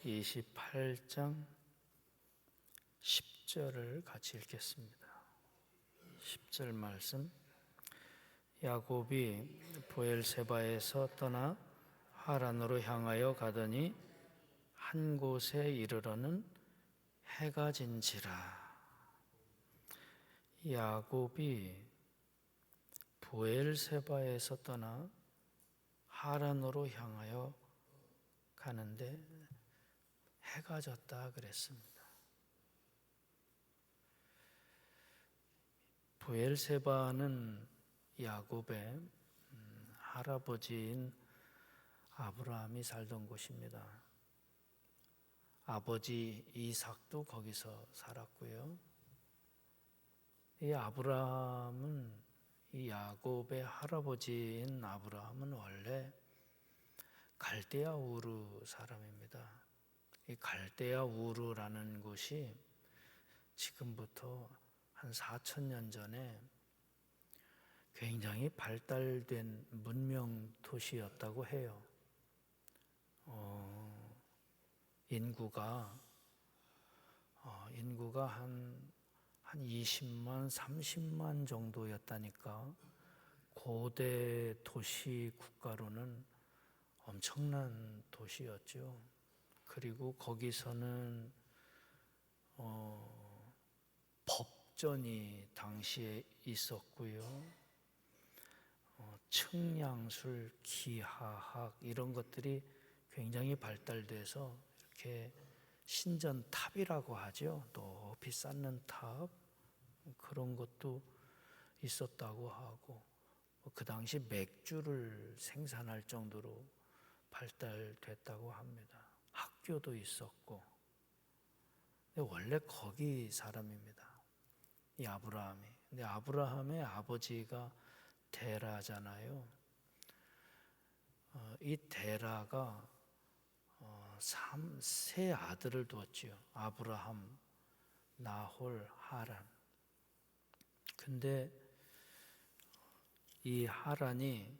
28장 10절을 같이 읽겠습니다. 10절 말씀. 야곱이 브엘세바에서 떠나 하란으로 향하여 가더니 한 곳에 이르러는 해가 진지라. 야곱이 브엘세바에서 떠나 하란으로 향하여 가는데 해가 졌다 그랬습니다. 브엘세바는 야곱의 할아버지인 아브라함이 살던 곳입니다. 아버지 이삭도 거기서 살았고요. 이 아브라함은, 이 야곱의 할아버지인 아브라함은 원래 갈대아 우르 사람입니다. 이 갈대아 우르라는 곳이 지금부터 한 4,000년 전에 굉장히 발달된 문명 도시였다고 해요. 인구가 한 20만, 30만 정도였다니까 고대 도시 국가로는 엄청난 도시였죠. 그리고 거기서는 법전이 당시에 있었고요. 측량술, 기하학 이런 것들이 굉장히 발달돼서 이렇게 신전탑이라고 하죠. 높이 쌓는 탑, 그런 것도 있었다고 하고, 그 당시 맥주를 생산할 정도로 발달됐다고 합니다. 학교도 있었고. 근데 원래 거기 사람입니다, 이 아브라함이. 근데 아브라함의 아버지가 데라잖아요. 이 데라가 세 아들을 두었지요. 아브라함, 나홀, 하란. 근데 이 하란이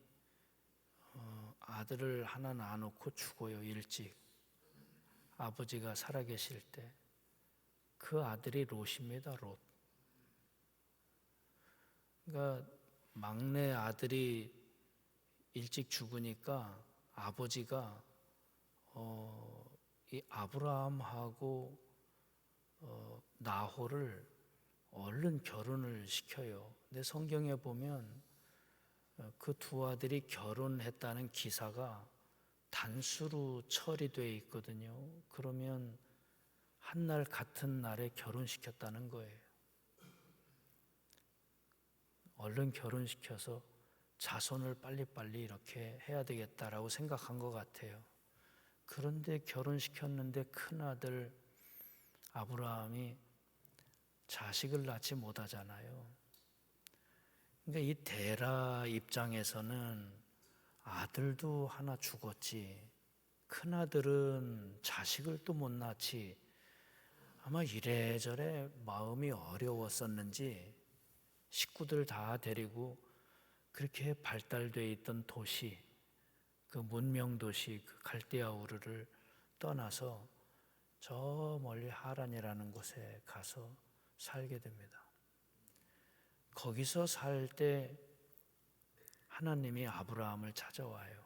아들을 하나 낳아놓고 죽어요, 일찍. 아버지가 살아계실 때. 그 아들이 롯입니다, 롯. 그러니까 막내 아들이 일찍 죽으니까 아버지가 이 아브라함하고 나홀을 얼른 결혼을 시켜요. 근데 성경에 보면 그 두 아들이 결혼했다는 기사가 단수로 처리되어 있거든요. 그러면 한날 같은 날에 결혼시켰다는 거예요. 얼른 결혼시켜서 자손을 빨리빨리 이렇게 해야 되겠다라고 생각한 것 같아요. 그런데 결혼시켰는데 큰아들 아브라함이 자식을 낳지 못하잖아요. 그러니까 이 데라 입장에서는 아들도 하나 죽었지, 큰아들은 자식을 또 못 낳지, 아마 이래저래 마음이 어려웠었는지 식구들 다 데리고 그렇게 발달되어 있던 도시, 그 문명 도시, 그 갈대아 우르를 떠나서 저 멀리 하란이라는 곳에 가서 살게 됩니다. 거기서 살 때 하나님이 아브라함을 찾아와요.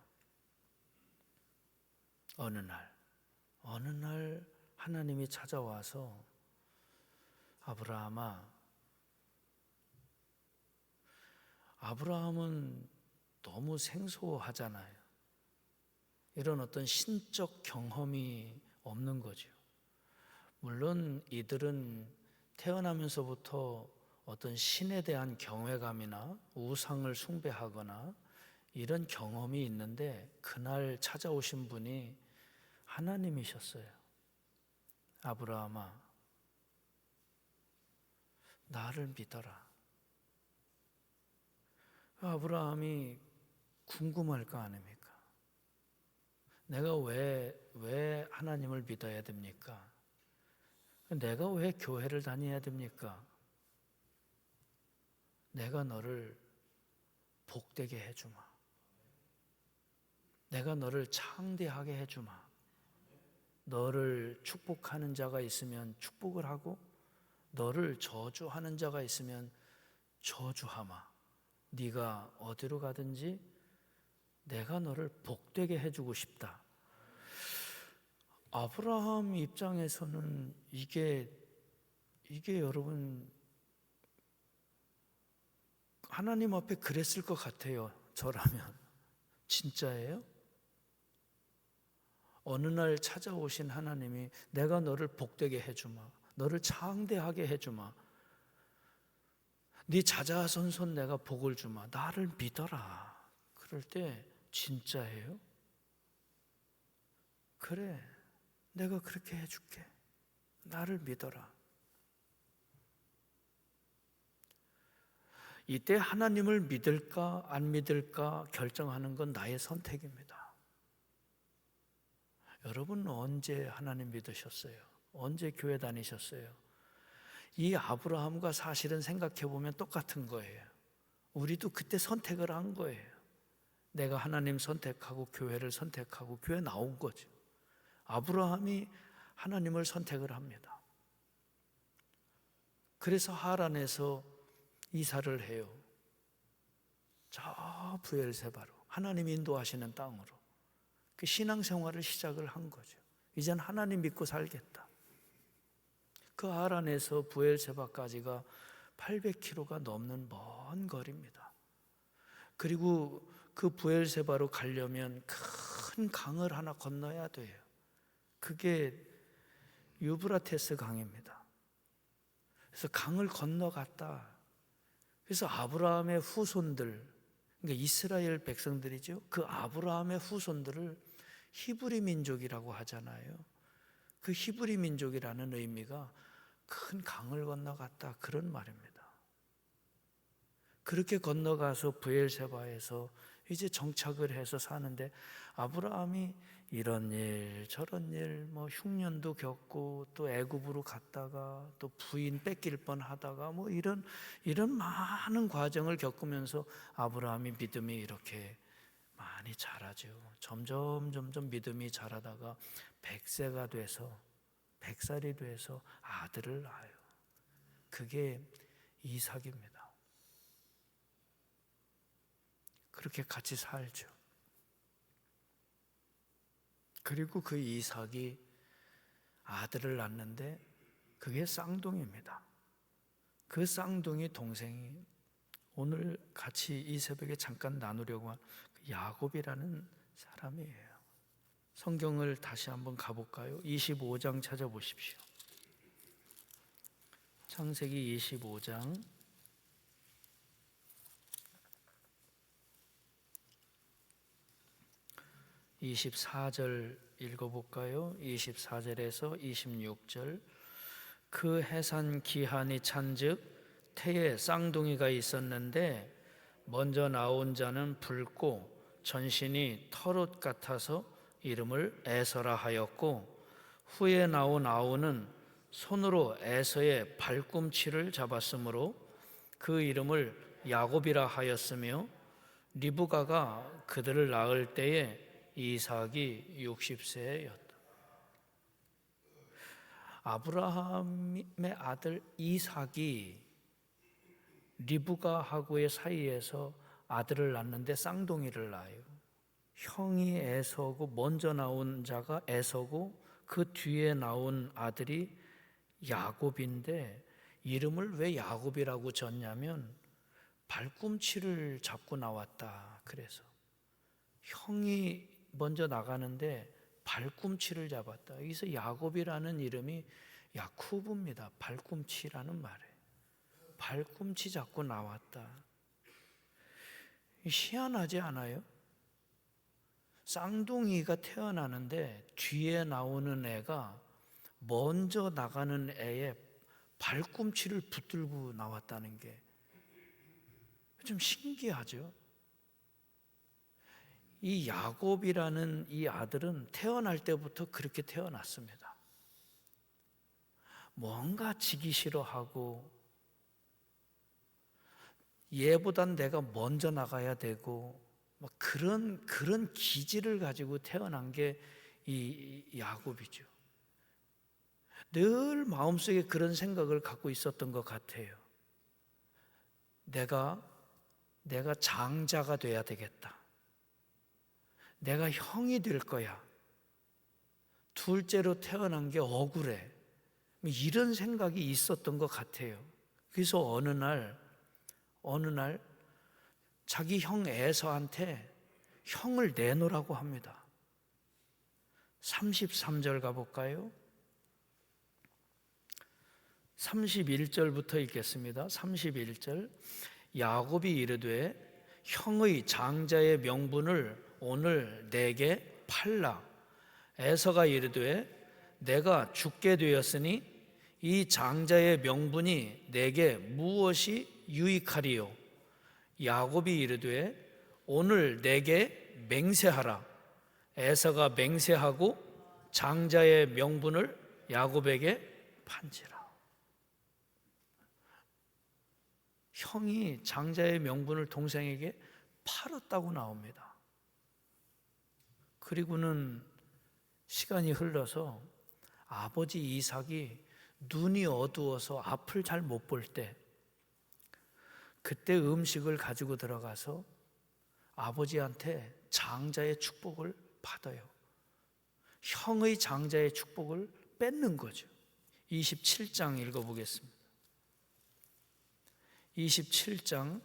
어느 날 하나님이 찾아와서 아브라함은 너무 생소하잖아요. 이런 어떤 신적 경험이 없는 거죠. 물론 이들은 태어나면서부터 어떤 신에 대한 경외감이나 우상을 숭배하거나 이런 경험이 있는데, 그날 찾아오신 분이 하나님이셨어요. 아브라함아, 나를 믿어라. 아브라함이 궁금할 거 아닙니까? 내가 왜 하나님을 믿어야 됩니까? 내가 왜 교회를 다녀야 됩니까? 내가 너를 복되게 해주마. 내가 너를 창대하게 해주마. 너를 축복하는 자가 있으면 축복을 하고 너를 저주하는 자가 있으면 저주하마. 네가 어디로 가든지 내가 너를 복되게 해주고 싶다. 아브라함 입장에서는 이게 여러분 하나님 앞에 그랬을 것 같아요. 저라면. 진짜예요? 어느 날 찾아오신 하나님이 내가 너를 복되게 해주마. 너를 창대하게 해주마. 네 자자손손 내가 복을 주마. 나를 믿어라. 그럴 때 진짜예요? 그래, 내가 그렇게 해줄게. 나를 믿어라. 이때 하나님을 믿을까 안 믿을까 결정하는 건 나의 선택입니다. 여러분 언제 하나님 믿으셨어요? 언제 교회 다니셨어요? 이 아브라함과 사실은 생각해 보면 똑같은 거예요. 우리도 그때 선택을 한 거예요. 내가 하나님 선택하고 교회를 선택하고 교회 나온 거죠. 아브라함이 하나님을 선택을 합니다. 그래서 하란에서 이사를 해요. 저 브엘세바로 하나님 인도하시는 땅으로 그 신앙생활을 시작을 한 거죠. 이젠 하나님 믿고 살겠다. 그 하란에서 브엘세바까지가 800km가 넘는 먼 거리입니다. 그리고 그 브엘세바로 가려면 큰 강을 하나 건너야 돼요. 그게 유브라테스 강입니다. 그래서 강을 건너갔다. 그래서 아브라함의 후손들, 그러니까 이스라엘 백성들이죠. 그 아브라함의 후손들을 히브리 민족이라고 하잖아요. 그 히브리 민족이라는 의미가 큰 강을 건너갔다 그런 말입니다. 그렇게 건너가서 브엘세바에서 이제 정착을 해서 사는데 아브라함이 이런 일 저런 일 뭐 흉년도 겪고 또 애굽으로 갔다가 또 부인 뺏길 뻔하다가 뭐 이런 많은 과정을 겪으면서 아브라함이 믿음이 이렇게 많이 자라죠. 점점 믿음이 자라다가 100세가 돼서 100살이 돼서 아들을 낳아요. 그게 이삭입니다. 그렇게 같이 살죠. 그리고 그 이삭이 아들을 낳는데 그게 쌍둥이입니다. 그 쌍둥이 동생이 오늘 같이 이 새벽에 잠깐 나누려고 한 야곱이라는 사람이에요. 성경을 다시 한번 가볼까요? 25장 찾아보십시오. 창세기 25장 24절 읽어볼까요? 24절에서 26절. 그 해산 기한이 찬즉 태에 쌍둥이가 있었는데 먼저 나온 자는 붉고 전신이 털옷 같아서 이름을 에서라 하였고 후에 나온 아우는 손으로 에서의 발꿈치를 잡았으므로 그 이름을 야곱이라 하였으며 리브가가 그들을 낳을 때에 이삭이 60세였다. 아브라함의 아들 이삭이 리브가하고의 사이에서 아들을 낳는데 쌍둥이를 낳아요. 형이 에서고 먼저 나온 자가 에서고 그 뒤에 나온 아들이 야곱인데 이름을 왜 야곱이라고 졌냐면 발꿈치를 잡고 나왔다. 그래서 형이 먼저 나가는데 발꿈치를 잡았다. 여기서 야곱이라는 이름이 야쿠브입니다. 발꿈치라는 말이에요. 발꿈치 잡고 나왔다. 희한하지 않아요? 쌍둥이가 태어나는데 뒤에 나오는 애가 먼저 나가는 애의 발꿈치를 붙들고 나왔다는 게 좀 신기하죠? 이 야곱이라는 이 아들은 태어날 때부터 그렇게 태어났습니다. 뭔가 지기 싫어하고 얘보단 내가 먼저 나가야 되고 그런 기질을 가지고 태어난 게 이 야곱이죠. 늘 마음속에 그런 생각을 갖고 있었던 것 같아요. 내가 장자가 돼야 되겠다. 내가 형이 될 거야. 둘째로 태어난 게 억울해. 이런 생각이 있었던 것 같아요. 그래서 어느 날 자기 형 에서한테 형을 내놓으라고 합니다. 33절 가볼까요? 31절부터 읽겠습니다. 31절. 야곱이 이르되 형의 장자의 명분을 오늘 내게 팔라. 에서가 이르되 내가 죽게 되었으니 이 장자의 명분이 내게 무엇이 유익하리요? 야곱이 이르되 오늘 내게 맹세하라. 에서가 맹세하고 장자의 명분을 야곱에게 판지라. 형이 장자의 명분을 동생에게 팔았다고 나옵니다. 그리고는 시간이 흘러서 아버지 이삭이 눈이 어두워서 앞을 잘 못 볼 때, 그때 음식을 가지고 들어가서 아버지한테 장자의 축복을 받아요. 형의 장자의 축복을 뺏는 거죠. 27장 읽어보겠습니다. 27장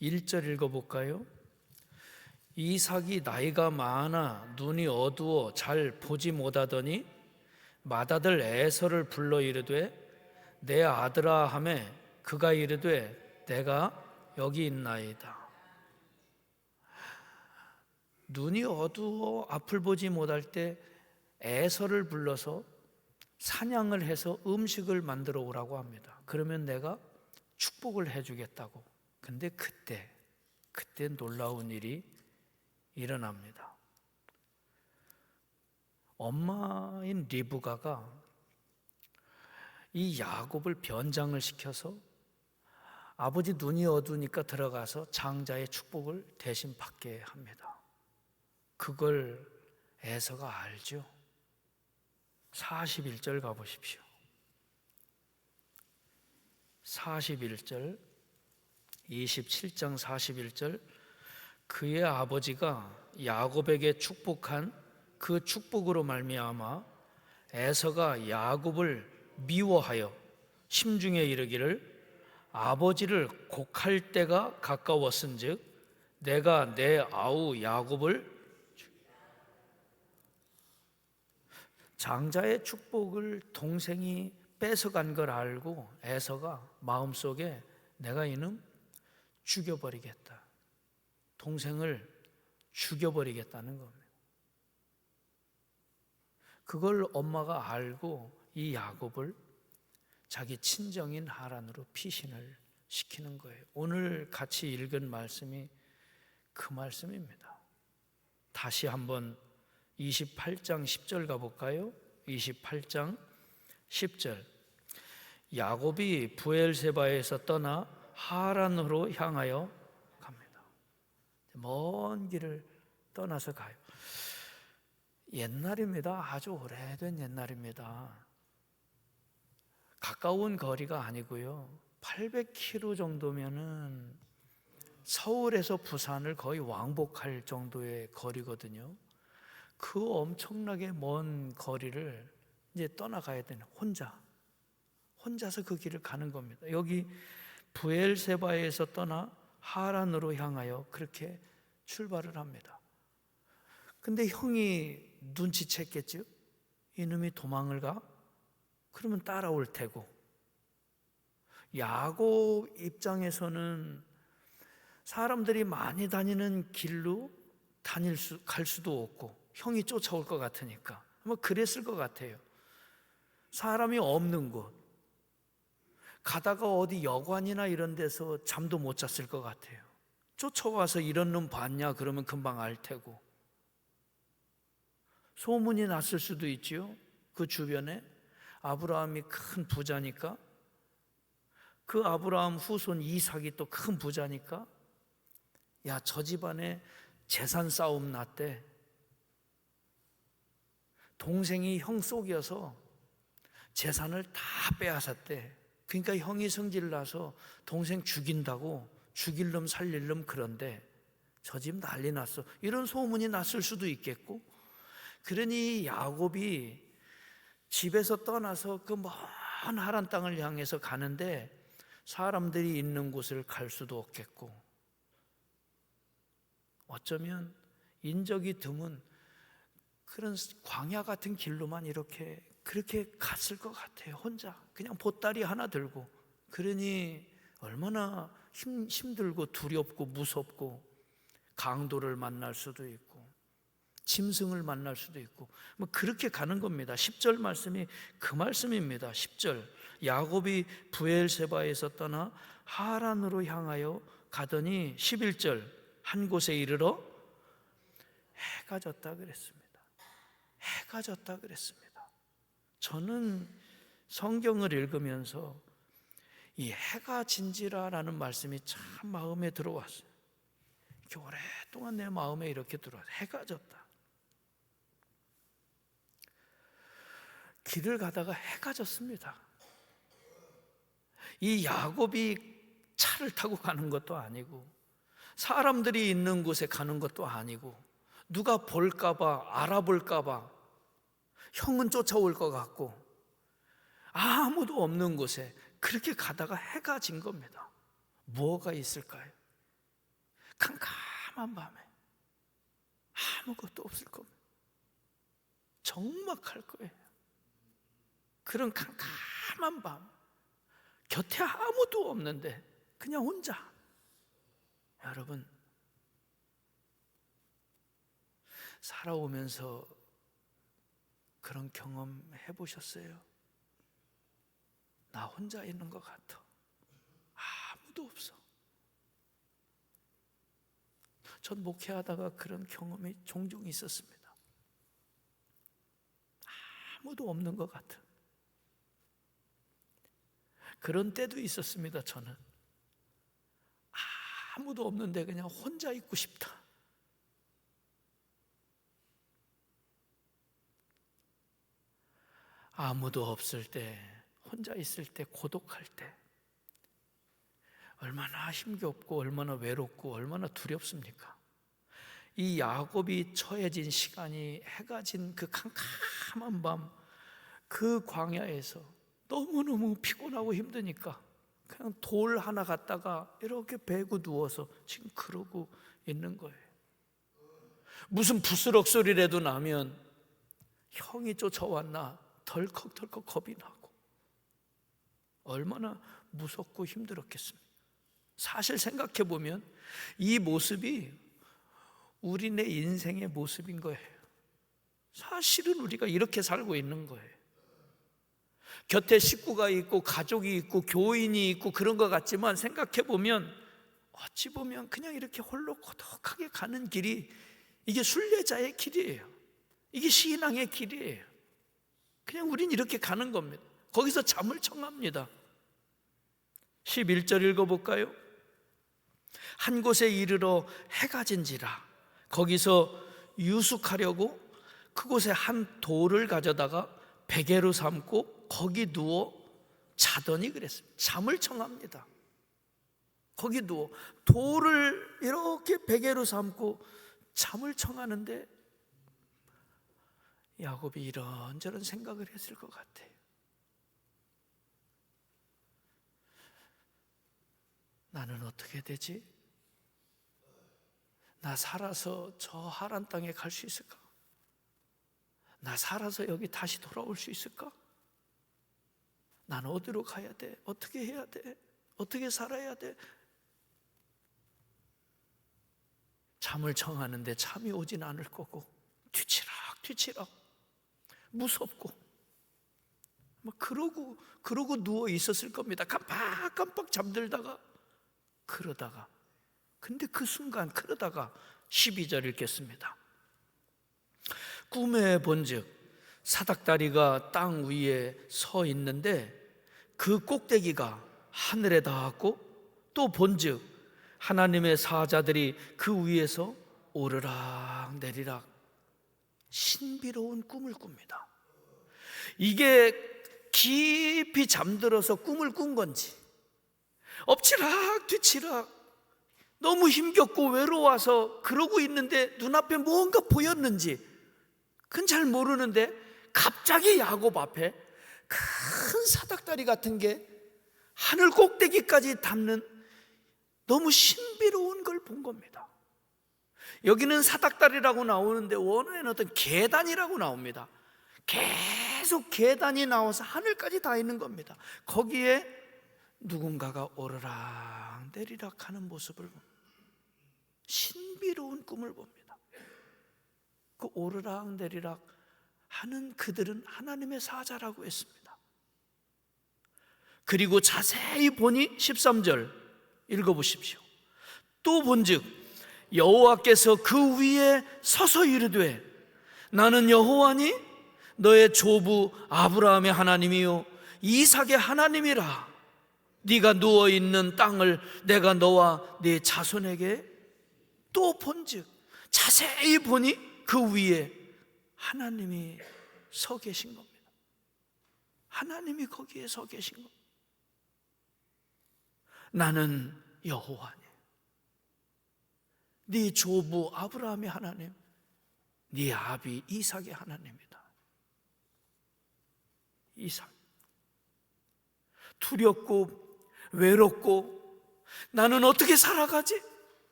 1절 읽어볼까요? 이삭이 나이가 많아 눈이 어두워 잘 보지 못하더니 맏아들 에서를 불러 이르되 내 아들아 하매 그가 이르되 내가 여기 있나이다. 눈이 어두워 앞을 보지 못할 때 에서를 불러서 사냥을 해서 음식을 만들어 오라고 합니다. 그러면 내가 축복을 해주겠다고. 근데 그때 놀라운 일이 일어납니다. 엄마인 리브가가 이 야곱을 변장을 시켜서 아버지 눈이 어두우니까 들어가서 장자의 축복을 대신 받게 합니다. 그걸 에서가 알죠. 41절 가보십시오. 41절 27장 41절. 그의 아버지가 야곱에게 축복한 그 축복으로 말미암아 에서가 야곱을 미워하여 심중에 이르기를 아버지를 곡할 때가 가까웠은즉 내가 내 아우 야곱을 장자의 축복을 동생이 뺏어간 걸 알고 에서가 마음속에 내가 이놈 죽여버리겠다. 동생을 죽여버리겠다는 겁니다. 그걸 엄마가 알고 이 야곱을 자기 친정인 하란으로 피신을 시키는 거예요. 오늘 같이 읽은 말씀이 그 말씀입니다. 다시 한번 28장 10절 가볼까요? 28장 10절. 야곱이 부엘세바에서 떠나 하란으로 향하여 갑니다. 먼 길을 떠나서 가요. 옛날입니다. 아주 오래된 옛날입니다. 가까운 거리가 아니고요. 800km 정도면은 서울에서 부산을 거의 왕복할 정도의 거리거든요. 그 엄청나게 먼 거리를 이제 떠나가야 되는 혼자서 그 길을 가는 겁니다. 여기 부엘세바에서 떠나 하란으로 향하여 그렇게 출발을 합니다. 근데 형이 눈치챘겠죠? 이놈이 도망을 가? 그러면 따라올 테고. 야곱 입장에서는 사람들이 많이 다니는 길로 갈 수도 없고 형이 쫓아올 것 같으니까 뭐 그랬을 것 같아요. 사람이 없는 곳 가다가 어디 여관이나 이런 데서 잠도 못 잤을 것 같아요. 쫓아와서 이런 놈 봤냐 그러면 금방 알 테고. 소문이 났을 수도 있지요. 그 주변에 아브라함이 큰 부자니까, 그 아브라함 후손 이삭이 또 큰 부자니까, 야, 저 집안에 재산 싸움 났대. 동생이 형 속여서 재산을 다 빼앗았대. 그러니까 형이 성질나서 동생 죽인다고, 죽일 놈 살릴 놈. 그런데 저 집 난리 났어, 이런 소문이 났을 수도 있겠고. 그러니 야곱이 집에서 떠나서 그 먼 하란 땅을 향해서 가는데 사람들이 있는 곳을 갈 수도 없겠고, 어쩌면 인적이 드문 그런 광야 같은 길로만 그렇게 갔을 것 같아요. 혼자 그냥 보따리 하나 들고. 그러니 얼마나 힘들고 두렵고 무섭고, 강도를 만날 수도 있고 짐승을 만날 수도 있고, 뭐 그렇게 가는 겁니다. 10절 말씀이 그 말씀입니다. 10절, 야곱이 브엘세바에서 떠나 하란으로 향하여 가더니 11절, 한 곳에 이르러 해가 졌다 그랬습니다. 해가 졌다 그랬습니다. 저는 성경을 읽으면서 이 해가 진지라라는 말씀이 참 마음에 들어왔어요. 이렇게 오랫동안 내 마음에 이렇게 들어왔어요. 해가 졌다. 길을 가다가 해가 졌습니다. 이 야곱이 차를 타고 가는 것도 아니고 사람들이 있는 곳에 가는 것도 아니고, 누가 볼까봐, 알아볼까봐, 형은 쫓아올 것 같고 아무도 없는 곳에 그렇게 가다가 해가 진 겁니다. 뭐가 있을까요? 캄캄한 밤에 아무것도 없을 겁니다. 적막할 거예요. 그런 캄캄한 밤, 곁에 아무도 없는데 그냥 혼자. 여러분, 살아오면서 그런 경험 해보셨어요? 나 혼자 있는 것 같아. 아무도 없어. 전 목회하다가 그런 경험이 종종 있었습니다. 아무도 없는 것 같은 그런 때도 있었습니다. 저는 아무도 없는데 그냥 혼자 있고 싶다. 아무도 없을 때, 혼자 있을 때, 고독할 때 얼마나 힘겹고 얼마나 외롭고 얼마나 두렵습니까? 이 야곱이 처해진 시간이 해가 진 그 캄캄한 밤, 그 광야에서 너무너무 피곤하고 힘드니까 그냥 돌 하나 갖다가 이렇게 베고 누워서 지금 그러고 있는 거예요. 무슨 부스럭 소리라도 나면 형이 쫓아왔나 덜컥덜컥 겁이 나고, 얼마나 무섭고 힘들었겠습니까? 사실 생각해 보면 이 모습이 우리네 인생의 모습인 거예요. 사실은 우리가 이렇게 살고 있는 거예요. 곁에 식구가 있고 가족이 있고 교인이 있고 그런 것 같지만, 생각해 보면 어찌 보면 그냥 이렇게 홀로 고독하게 가는 길이, 이게 순례자의 길이에요. 이게 신앙의 길이에요. 그냥 우린 이렇게 가는 겁니다. 거기서 잠을 청합니다. 11절 읽어볼까요? 한 곳에 이르러 해가 진지라. 거기서 유숙하려고 그곳에 한 돌을 가져다가 베개로 삼고 거기 누워 자더니 그랬습니다. 잠을 청합니다. 거기 누워 돌을 이렇게 베개로 삼고 잠을 청하는데, 야곱이 이런저런 생각을 했을 것 같아요. 나는 어떻게 되지? 나 살아서 저 하란 땅에 갈 수 있을까? 나 살아서 여기 다시 돌아올 수 있을까? 난 어디로 가야 돼? 어떻게 해야 돼? 어떻게 살아야 돼? 잠을 청하는데 잠이 오진 않을 거고, 뒤치락 무섭고 막 그러고 누워 있었을 겁니다. 깜빡깜빡 잠들다가, 그러다가, 근데 그 순간, 그러다가 12절 읽겠습니다. 꿈에 본즉 사닥다리가 땅 위에 서 있는데 그 꼭대기가 하늘에 닿았고, 또 본즉 하나님의 사자들이 그 위에서 오르락 내리락. 신비로운 꿈을 꿉니다. 이게 깊이 잠들어서 꿈을 꾼 건지, 엎치락 뒤치락 너무 힘겹고 외로워서 그러고 있는데 눈앞에 뭔가 보였는지 그건 잘 모르는데, 갑자기 야곱 앞에 큰 사닥다리 같은 게 하늘 꼭대기까지 닿는 너무 신비로운 걸 본 겁니다. 여기는 사닥다리라고 나오는데 원어에는 어떤 계단이라고 나옵니다. 계속 계단이 나와서 하늘까지 닿아 있는 겁니다. 거기에 누군가가 오르락 내리락 하는 모습을 봅니다. 신비로운 꿈을 봅니다. 그 오르락 내리락 하는 그들은 하나님의 사자라고 했습니다. 그리고 자세히 보니 13절 읽어보십시오. 또 본즉 여호와께서 그 위에 서서 이르되 나는 여호와니 너의 조부 아브라함의 하나님이요 이삭의 하나님이라. 네가 누워있는 땅을 내가 너와 네 자손에게. 또 본즉 자세히 보니 그 위에 하나님이 서 계신 겁니다. 하나님이 거기에 서 계신 겁니다. 나는 여호와니 네 조부 아브라함의 하나님, 네 아비 이삭의 하나님이다. 이삭. 두렵고 외롭고 나는 어떻게 살아가지?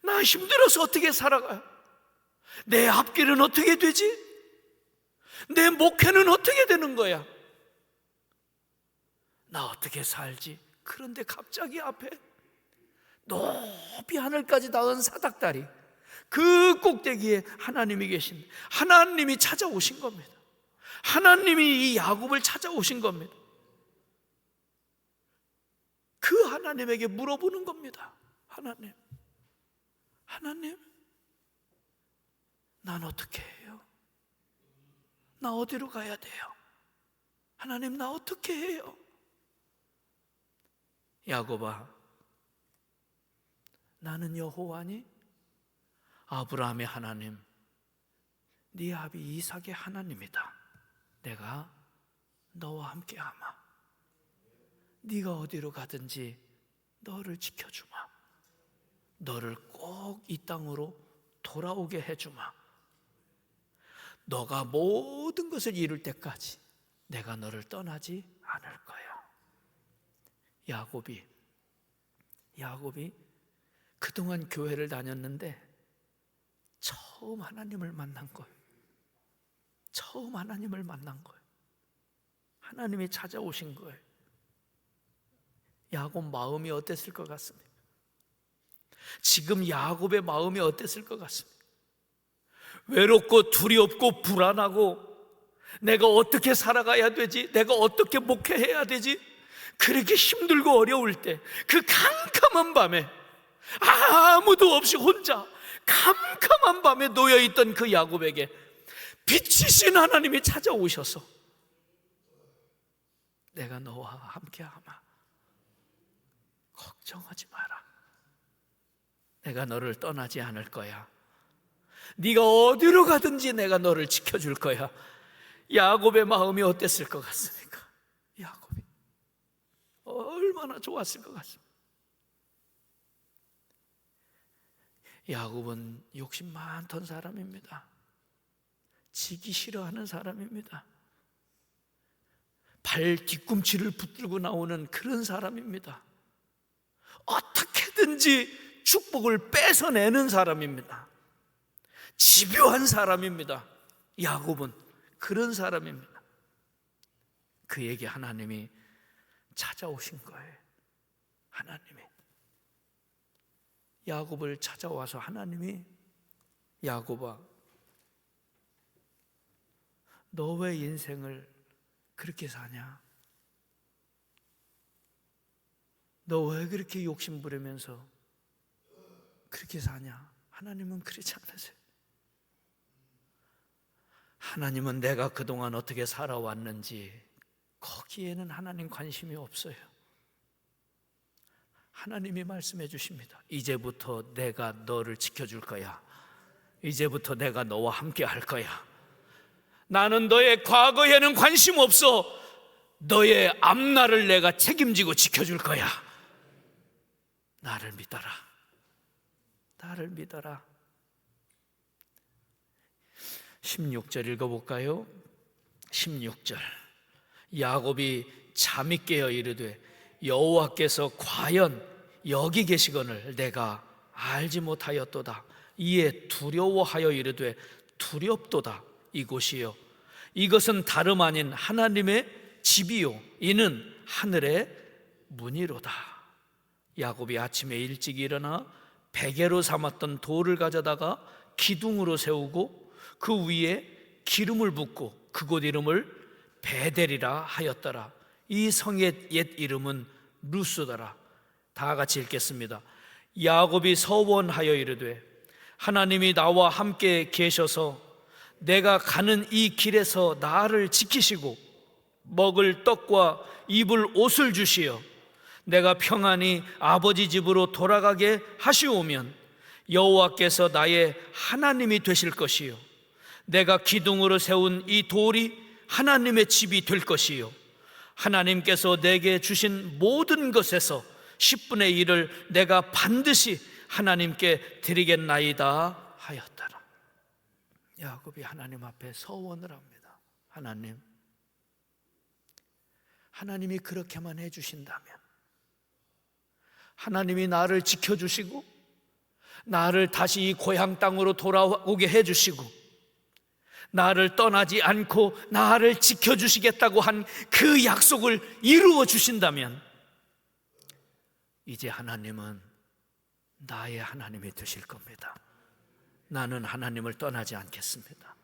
나 힘들어서 어떻게 살아가요? 내 앞길은 어떻게 되지? 내 목회는 어떻게 되는 거야? 나 어떻게 살지? 그런데 갑자기 앞에 높이 하늘까지 닿은 사닥다리, 그 꼭대기에 하나님이 계신, 하나님이 찾아오신 겁니다. 하나님이 이 야곱을 찾아오신 겁니다. 그 하나님에게 물어보는 겁니다. 하나님, 난 어떻게 해요? 나 어디로 가야 돼요? 하나님, 나 어떻게 해요? 야곱아, 나는 여호와니 아브라함의 하나님, 네 아비 이삭의 하나님이다. 내가 너와 함께하마. 네가 어디로 가든지 너를 지켜주마. 너를 꼭 이 땅으로 돌아오게 해주마. 너가 모든 것을 이룰 때까지 내가 너를 떠나지 않을 거야. 야곱이 그동안 교회를 다녔는데 처음 하나님을 만난 거예요. 처음 하나님을 만난 거예요. 하나님이 찾아오신 거예요. 야곱 마음이 어땠을 것 같습니까? 지금 야곱의 마음이 어땠을 것 같습니까? 외롭고 두렵고 불안하고 내가 어떻게 살아가야 되지? 내가 어떻게 목회해야 되지? 그렇게 힘들고 어려울 때 그 캄캄한 밤에 아무도 없이 혼자 캄캄한 밤에 놓여있던 그 야곱에게 빛이신 하나님이 찾아오셔서 내가 너와 함께하마. 걱정하지 마라. 내가 너를 떠나지 않을 거야. 네가 어디로 가든지 내가 너를 지켜줄 거야. 야곱의 마음이 어땠을 것 같습니까? 야곱이 얼마나 좋았을 것 같습니까? 야곱은 욕심 많던 사람입니다. 지기 싫어하는 사람입니다. 발 뒤꿈치를 붙들고 나오는 그런 사람입니다. 어떻게든지 축복을 뺏어내는 사람입니다. 집요한 사람입니다. 야곱은 그런 사람입니다. 그에게 하나님이 찾아오신 거예요. 하나님이 야곱을 찾아와서 하나님이 야곱아, 너 왜 인생을 그렇게 사냐? 너 왜 그렇게 욕심 부리면서 그렇게 사냐? 하나님은 그렇지 않으세요. 하나님은 내가 그동안 어떻게 살아왔는지 거기에는 하나님 관심이 없어요. 하나님이 말씀해 주십니다. 이제부터 내가 너를 지켜줄 거야. 이제부터 내가 너와 함께 할 거야. 나는 너의 과거에는 관심 없어. 너의 앞날을 내가 책임지고 지켜줄 거야. 나를 믿어라. 나를 믿어라. 16절 읽어볼까요? 16절. 야곱이 잠이 깨어 이르되 여호와께서 과연 여기 계시거늘 내가 알지 못하였도다. 이에 두려워하여 이르되 두렵도다. 이곳이요 이것은 다름 아닌 하나님의 집이요 이는 하늘의 문이로다. 야곱이 아침에 일찍 일어나 베개로 삼았던 돌을 가져다가 기둥으로 세우고 그 위에 기름을 붓고 그곳 이름을 베델이라 하였더라. 이 성의 옛 이름은 루스더라. 다 같이 읽겠습니다. 야곱이 서원하여 이르되 하나님이 나와 함께 계셔서 내가 가는 이 길에서 나를 지키시고 먹을 떡과 입을 옷을 주시어 내가 평안히 아버지 집으로 돌아가게 하시오면 여호와께서 나의 하나님이 되실 것이요 내가 기둥으로 세운 이 돌이 하나님의 집이 될 것이요 하나님께서 내게 주신 모든 것에서 10분의 1을 내가 반드시 하나님께 드리겠나이다 하였더라. 야곱이 하나님 앞에 서원을 합니다. 하나님이 그렇게만 해주신다면, 하나님이 나를 지켜주시고 나를 다시 이 고향 땅으로 돌아오게 해주시고 나를 떠나지 않고 나를 지켜주시겠다고 한 그 약속을 이루어 주신다면 이제 하나님은 나의 하나님이 되실 겁니다. 나는 하나님을 떠나지 않겠습니다.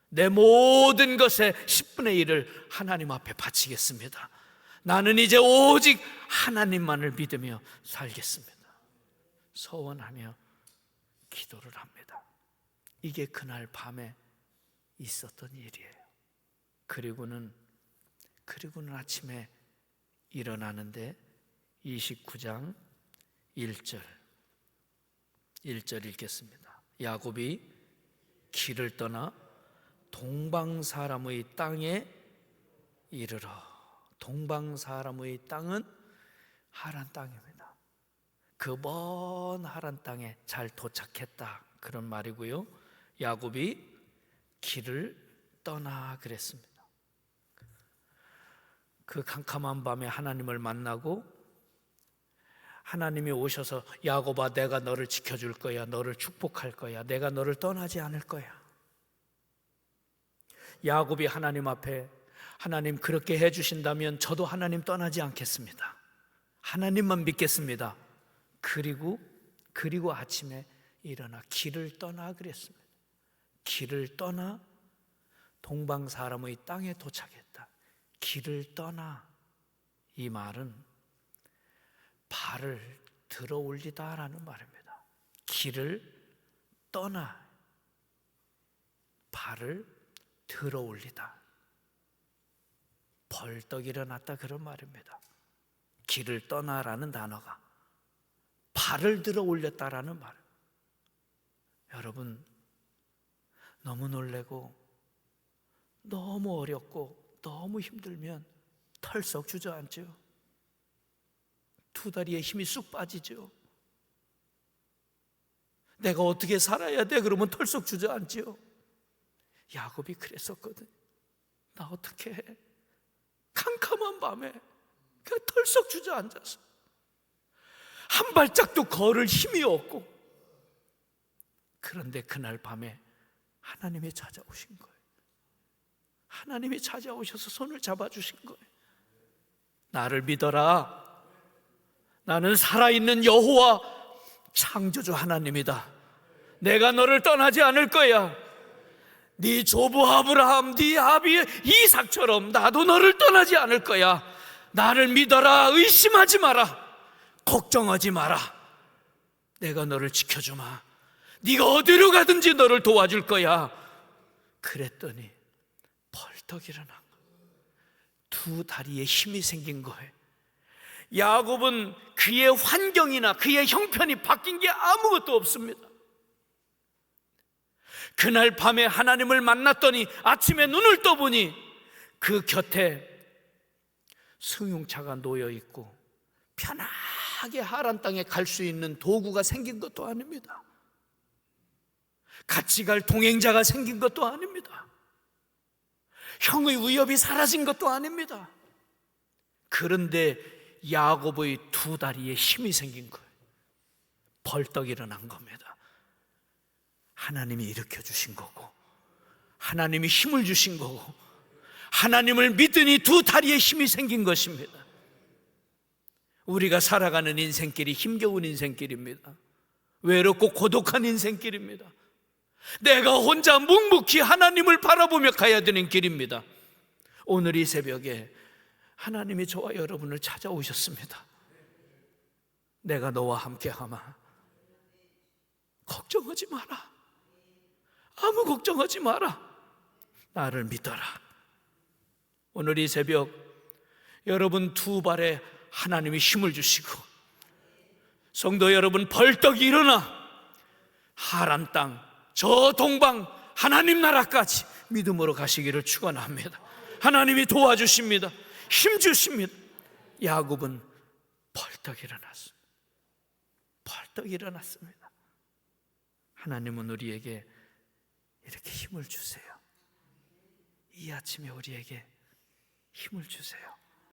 내 모든 것의 10분의 1을 하나님 앞에 바치겠습니다. 나는 이제 오직 하나님만을 믿으며 살겠습니다. 서원하며 기도를 합니다. 이게 그날 밤에 있었던 일이에요. 그리고는 아침에 일어나는데 29장 1절 읽겠습니다. 야곱이 길을 떠나 동방사람의 땅에 이르러. 동방사람의 땅은 하란 땅입니다. 그 먼 하란 땅에 잘 도착했다, 그런 말이고요. 야곱이 길을 떠나 그랬습니다. 그 캄캄한 밤에 하나님을 만나고 하나님이 오셔서 야곱아 내가 너를 지켜줄 거야, 너를 축복할 거야, 내가 너를 떠나지 않을 거야. 야곱이 하나님 앞에 하나님 그렇게 해주신다면 저도 하나님 떠나지 않겠습니다. 하나님만 믿겠습니다. 그리고 아침에 일어나 길을 떠나 그랬습니다. 길을 떠나 동방 사람의 땅에 도착했다. 길을 떠나, 이 말은 발을 들어 올리다라는 말입니다. 길을 떠나, 발을 들어 올리다, 벌떡 일어났다, 그런 말입니다. 길을 떠나라는 단어가 발을 들어 올렸다라는 말. 여러분, 너무 놀래고 너무 어렵고 너무 힘들면 털썩 주저앉죠. 두 다리에 힘이 쑥 빠지죠. 내가 어떻게 살아야 돼? 그러면 털썩 주저앉죠. 야곱이 그랬었거든. 나 어떻게 해? 캄캄한 밤에 그냥 털썩 주저앉아서 한 발짝도 걸을 힘이 없고, 그런데 그날 밤에 하나님이 찾아오신 거예요. 하나님이 찾아오셔서 손을 잡아주신 거예요. 나를 믿어라. 나는 살아있는 여호와 창조주 하나님이다. 내가 너를 떠나지 않을 거야. 네 조부 아브라함, 네 아비 이삭처럼 나도 너를 떠나지 않을 거야. 나를 믿어라. 의심하지 마라. 걱정하지 마라. 내가 너를 지켜주마. 네가 어디로 가든지 너를 도와줄 거야. 그랬더니 벌떡 일어난 거예요. 두 다리에 힘이 생긴 거예요. 야곱은 그의 환경이나 그의 형편이 바뀐 게 아무것도 없습니다. 그날 밤에 하나님을 만났더니 아침에 눈을 떠보니 그 곁에 승용차가 놓여 있고 편하게 하란 땅에 갈 수 있는 도구가 생긴 것도 아닙니다. 같이 갈 동행자가 생긴 것도 아닙니다. 형의 위협이 사라진 것도 아닙니다. 그런데 야곱의 두 다리에 힘이 생긴 거예요. 벌떡 일어난 겁니다. 하나님이 일으켜 주신 거고, 하나님이 힘을 주신 거고, 하나님을 믿으니 두 다리에 힘이 생긴 것입니다. 우리가 살아가는 인생길이 힘겨운 인생길입니다. 외롭고 고독한 인생길입니다. 내가 혼자 묵묵히 하나님을 바라보며 가야 되는 길입니다. 오늘 이 새벽에 하나님이 저와 여러분을 찾아오셨습니다. 내가 너와 함께하마. 걱정하지 마라. 아무 걱정하지 마라. 나를 믿어라. 오늘 이 새벽 여러분 두 발에 하나님이 힘을 주시고, 성도 여러분 벌떡 일어나 하란 땅, 저 동방 하나님 나라까지 믿음으로 가시기를 축원합니다. 하나님이 도와주십니다. 힘 주십니다. 야곱은 벌떡 일어났습니다. 벌떡 일어났습니다. 하나님은 우리에게 이렇게 힘을 주세요. 이 아침에 우리에게 힘을 주세요.